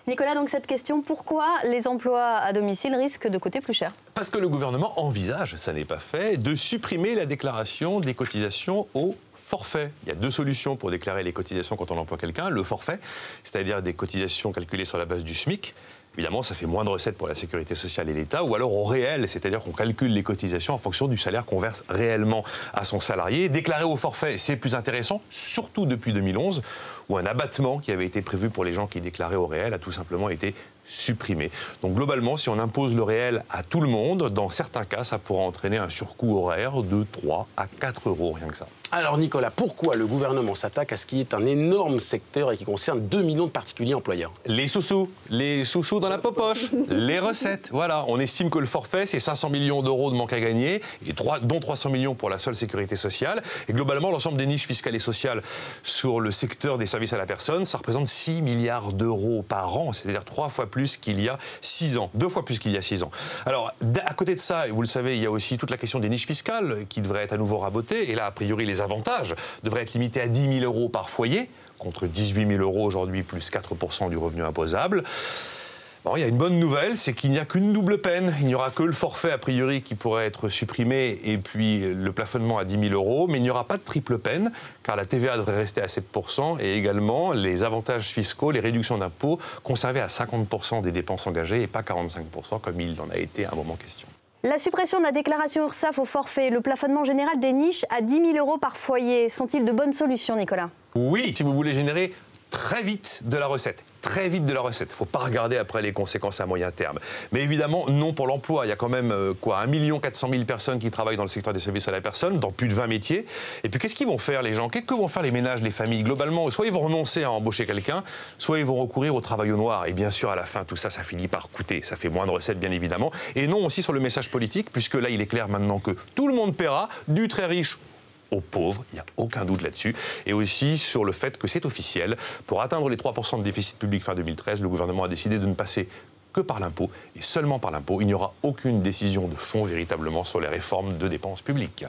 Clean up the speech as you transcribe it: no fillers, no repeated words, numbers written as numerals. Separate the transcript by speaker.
Speaker 1: Nicolas, donc cette question, pourquoi les emplois à domicile risquent de coûter plus cher?
Speaker 2: Parce que le gouvernement envisage, ça n'est pas fait, de supprimer la déclaration des cotisations au forfait. Il y a deux solutions pour déclarer les cotisations quand on emploie quelqu'un. Le forfait, c'est-à-dire des cotisations calculées sur la base du SMIC. Évidemment, ça fait moins de recettes pour la sécurité sociale et l'État, ou alors au réel, c'est-à-dire qu'on calcule les cotisations en fonction du salaire qu'on verse réellement à son salarié. Déclarer au forfait, c'est plus intéressant, surtout depuis 2011, où un abattement qui avait été prévu pour les gens qui déclaraient au réel a tout simplement été supprimé. Donc globalement, si on impose le réel à tout le monde, dans certains cas, ça pourra entraîner un surcoût horaire de 3 à 4 euros, rien que ça.
Speaker 3: Alors Nicolas, pourquoi le gouvernement s'attaque à ce qui est un énorme secteur et qui concerne 2 millions de particuliers employeurs?
Speaker 2: Les sous-sous dans la poche, les recettes. Voilà, on estime que le forfait, c'est 500 millions d'euros de manque à gagner, et dont 300 millions pour la seule sécurité sociale. Et globalement, l'ensemble des niches fiscales et sociales sur le secteur des services à la personne, ça représente 6 milliards d'euros par an, c'est-à-dire 3 fois plus qu'il y a 6 ans, 2 fois plus qu'il y a 6 ans. Alors, à côté de ça, et vous le savez, il y a aussi toute la question des niches fiscales qui devraient être à nouveau rabotées. Et là, a priori, les avantages devraient être limités à 10 000 euros par foyer, contre 18 000 euros aujourd'hui, plus 4% du revenu imposable. Bon, il y a une bonne nouvelle, c'est qu'il n'y a qu'une double peine. Il n'y aura que le forfait, a priori, qui pourrait être supprimé, et puis le plafonnement à 10 000 euros. Mais il n'y aura pas de triple peine, car la TVA devrait rester à 7%, et également les avantages fiscaux, les réductions d'impôts, conservées à 50% des dépenses engagées, et pas 45%, comme il en a été à un moment question.
Speaker 1: La suppression de la déclaration URSSAF au forfait, le plafonnement général des niches à 10 000 euros par foyer, sont-ils de bonnes solutions, Nicolas?
Speaker 2: Oui, si vous voulez générer très vite de la recette. Très vite de la recette. Il ne faut pas regarder après les conséquences à moyen terme. Mais évidemment, non pour l'emploi. Il y a quand même 1 400 000 personnes qui travaillent dans le secteur des services à la personne, dans plus de 20 métiers. Et puis qu'est-ce qu'ils vont faire les gens? Qu'est-ce que vont faire les ménages, les familles? Globalement, soit ils vont renoncer à embaucher quelqu'un, soit ils vont recourir au travail au noir. Et bien sûr, à la fin, tout ça, ça finit par coûter. Ça fait moins de recettes, bien évidemment. Et non aussi sur le message politique, puisque là, il est clair maintenant que tout le monde paiera, du très riche aux pauvres, il n'y a aucun doute là-dessus, et aussi sur le fait que c'est officiel. Pour atteindre les 3% de déficit public fin 2013, le gouvernement a décidé de ne passer que par l'impôt, et seulement par l'impôt. Il n'y aura aucune décision de fond véritablement sur les réformes de dépenses publiques.